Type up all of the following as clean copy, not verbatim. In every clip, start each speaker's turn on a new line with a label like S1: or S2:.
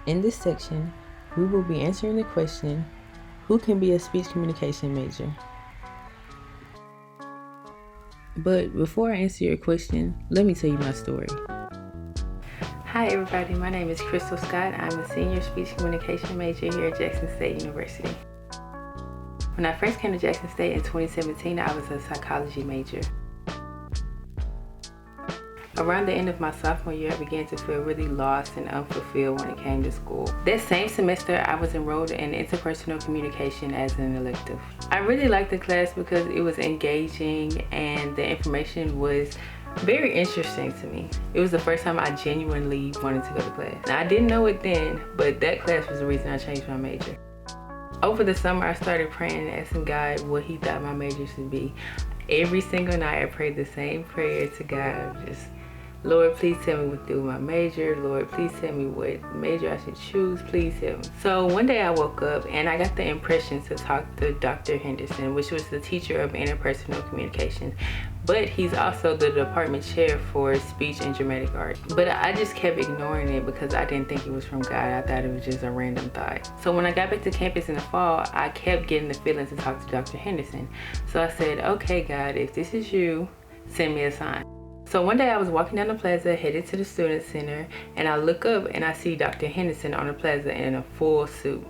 S1: In this section, we will be answering the question, who can be a speech communication major? But before I answer your question, let me tell you my story. Hi everybody, my name is Crystal Scott. I'm a senior speech communication major here at Jackson State University. When I first came to Jackson State in 2017, I was a psychology major. Around the end of my sophomore year, I began to feel really lost and unfulfilled when it came to school. That same semester, I was enrolled in interpersonal communication as an elective. I really liked the class because it was engaging and the information was very interesting to me. It was the first time I genuinely wanted to go to class. Now, I didn't know it then, but that class was the reason I changed my major. Over the summer, I started praying and asking God what he thought my major should be. Every single night, I prayed the same prayer to God. Just, Lord, please tell me what to do with my major. Lord, please tell me what major I should choose. Please tell me. So one day I woke up and I got the impression to talk to Dr. Henderson, which was the teacher of interpersonal communication. But he's also the department chair for speech and dramatic art. But I just kept ignoring it because I didn't think it was from God. I thought it was just a random thought. So when I got back to campus in the fall, I kept getting the feeling to talk to Dr. Henderson. So I said, okay, God, if this is you, send me a sign. So one day I was walking down the plaza headed to the student center, and I look up and I see Dr. Henderson on the plaza in a full suit.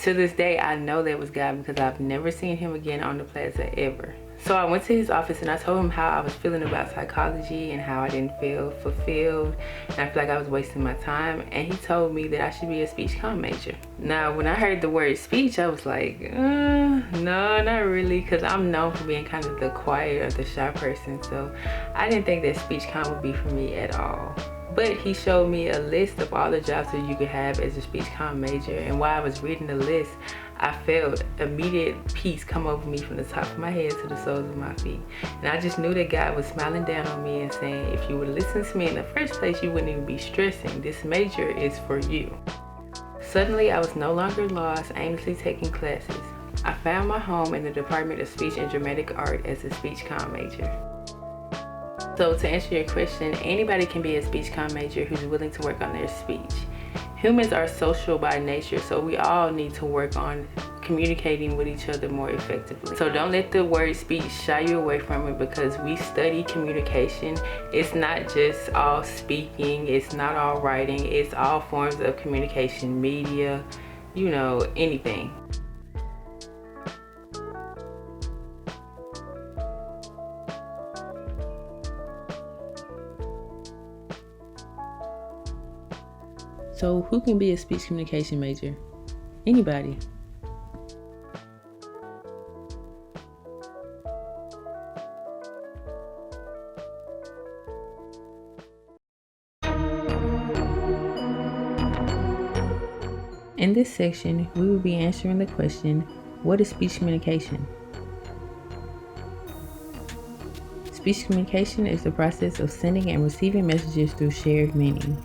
S1: To this day, I know that was God because I've never seen him again on the plaza ever. So I went to his office and I told him how I was feeling about psychology and how I didn't feel fulfilled and I feel like I was wasting my time, and he told me that I should be a speech comm major. Now when I heard the word speech, I was like, no, not really, because I'm known for being kind of the quiet or the shy person, so I didn't think that speech comm would be for me at all. But he showed me a list of all the jobs that you could have as a speech comm major, and while I was reading the list, I felt immediate peace come over me from the top of my head to the soles of my feet. And I just knew that God was smiling down on me and saying, if you would listen to me in the first place, you wouldn't even be stressing. This major is for you. Suddenly, I was no longer lost, aimlessly taking classes. I found my home in the Department of Speech and Dramatic Art as a speech comm major. So to answer your question, anybody can be a speech comm major who's willing to work on their speech. Humans are social by nature, so we all need to work on communicating with each other more effectively. So don't let the word speech shy you away from it, because we study communication. It's not just all speaking, it's not all writing, it's all forms of communication, media, anything. So who can be a speech communication major? Anybody. In this section, we will be answering the question, what is speech communication? Speech communication is the process of sending and receiving messages through shared meaning.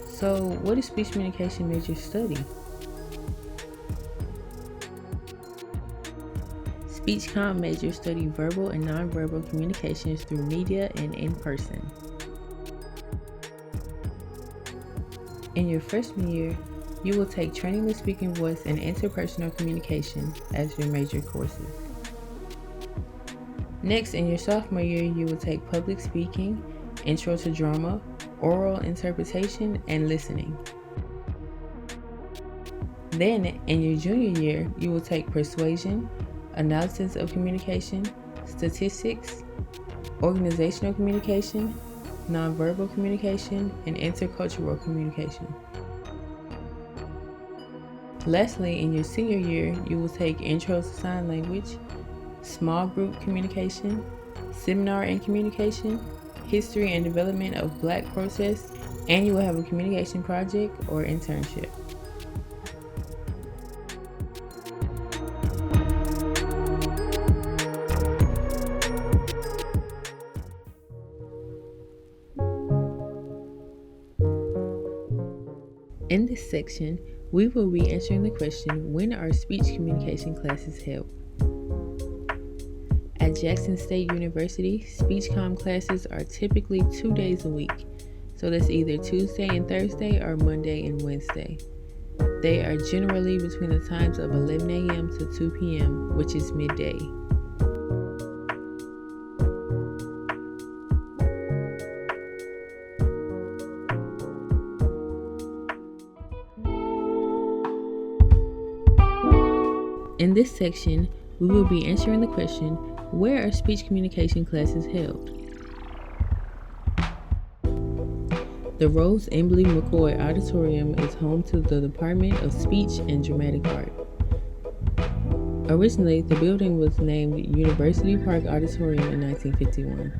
S1: So, what do speech communication majors study? Speech comm majors study verbal and nonverbal communications through media and in person. In your freshman year, you will take Training the Speaking Voice and Interpersonal Communication as your major courses. Next, in your sophomore year, you will take Public Speaking, Intro to Drama, Oral Interpretation, and Listening. Then, in your junior year, you will take Persuasion, Analysis of Communication, Statistics, Organizational Communication, Nonverbal Communication, and Intercultural Communication. Lastly, in your senior year, you will take Intro to Sign Language, Small Group Communication, Seminar and Communication, History and Development of Black Protests, and you will have a communication project or internship. In this section, we will be answering the question, when are speech communication classes held? At Jackson State University, speech comm classes are typically 2 days a week. So that's either Tuesday and Thursday or Monday and Wednesday. They are generally between the times of 11 a.m. to 2 p.m., which is midday. In this section, we will be answering the question, where are speech communication classes held? The Rose Emily McCoy Auditorium is home to the Department of Speech and Dramatic Art. Originally, the building was named University Park Auditorium in 1951.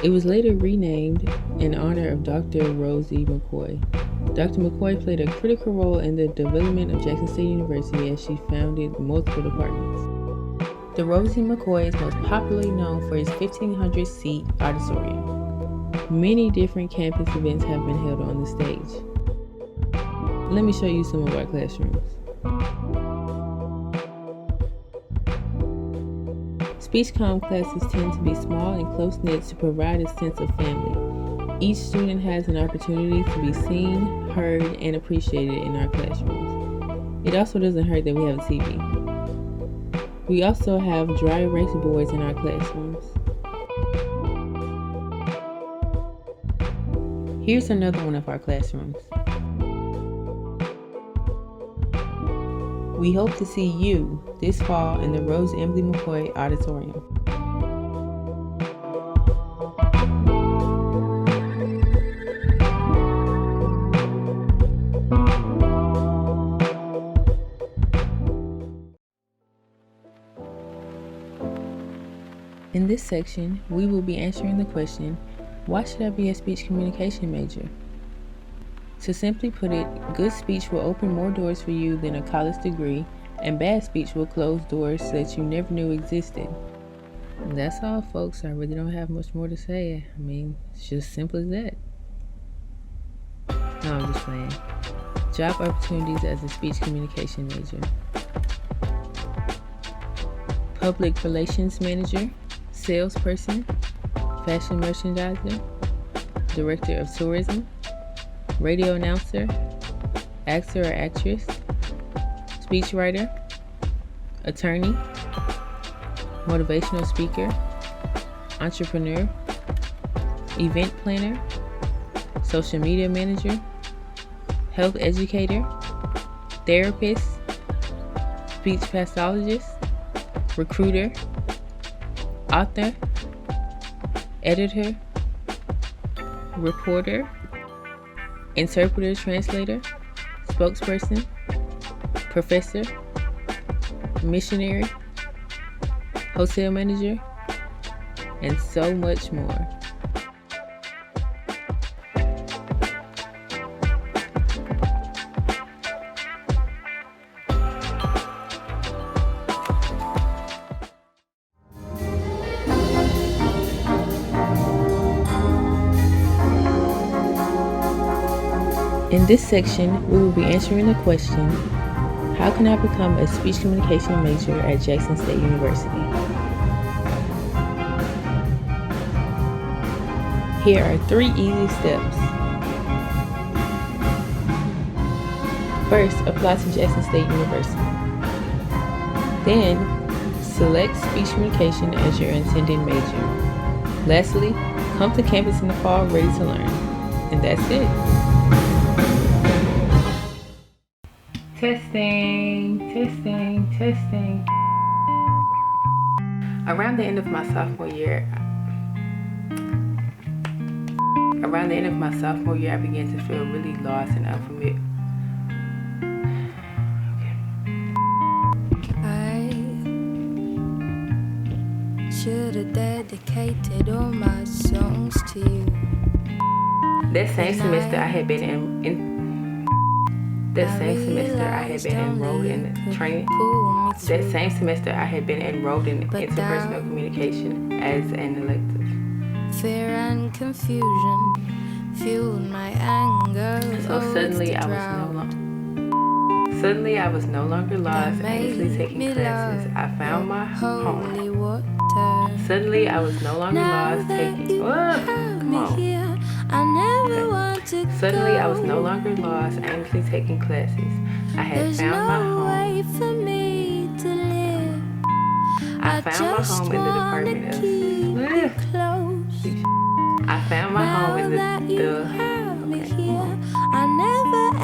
S1: It was later renamed in honor of Dr. Rosie McCoy. Dr. McCoy played a critical role in the development of Jackson State University as she founded multiple departments. The Rosie McCoy is most popularly known for its 1,500-seat auditorium. Many different campus events have been held on the stage. Let me show you some of our classrooms. Speech Comm classes tend to be small and close-knit to provide a sense of family. Each student has an opportunity to be seen, heard, and appreciated in our classrooms. It also doesn't hurt that we have a TV. We also have dry erase boards in our classrooms. Here's another one of our classrooms. We hope to see you this fall in the Rose Emily McCoy Auditorium. In this section, we will be answering the question, why should I be a speech communication major? To simply put it, good speech will open more doors for you than a college degree, and bad speech will close doors that you never knew existed. And that's all, folks. I really don't have much more to say. I mean, it's just simple as that. No, I'm just playing. Job opportunities as a speech communication major. Public relations manager, salesperson, fashion merchandiser, director of tourism, radio announcer, actor or actress, speechwriter, attorney, motivational speaker, entrepreneur, event planner, social media manager, health educator, therapist, speech pathologist, recruiter, author, editor, reporter, interpreter, translator, spokesperson, professor, missionary, hotel manager, and so much more. In this section, we will be answering the question, how can I become a speech communication major at Jackson State University? Here are 3 easy steps. First, apply to Jackson State University. Then, select speech communication as your intended major. Lastly, come to campus in the fall ready to learn. And that's it. Testing. Around the end of my sophomore year, I began to feel really lost and unfamiliar.
S2: I should have dedicated all my songs to you.
S1: That same semester I had been enrolled in training. That same semester I had been enrolled in interpersonal communication as an elective.
S2: Fear and confusion fueled my anger.
S1: So suddenly I was no longer lost, aimlessly taking classes. I found my home. Suddenly I was no longer lost taking. Come on.
S2: I never want to
S1: Suddenly, I was
S2: go.
S1: no longer lost, aimlessly taking classes. I had
S2: There's
S1: found my
S2: no
S1: home.
S2: way for me to live.
S1: I found my
S2: just
S1: home in the
S2: wanna
S1: department of.
S2: keep you close.
S1: I found my home in
S2: Now that you have me
S1: okay,
S2: here,
S1: come on.
S2: I never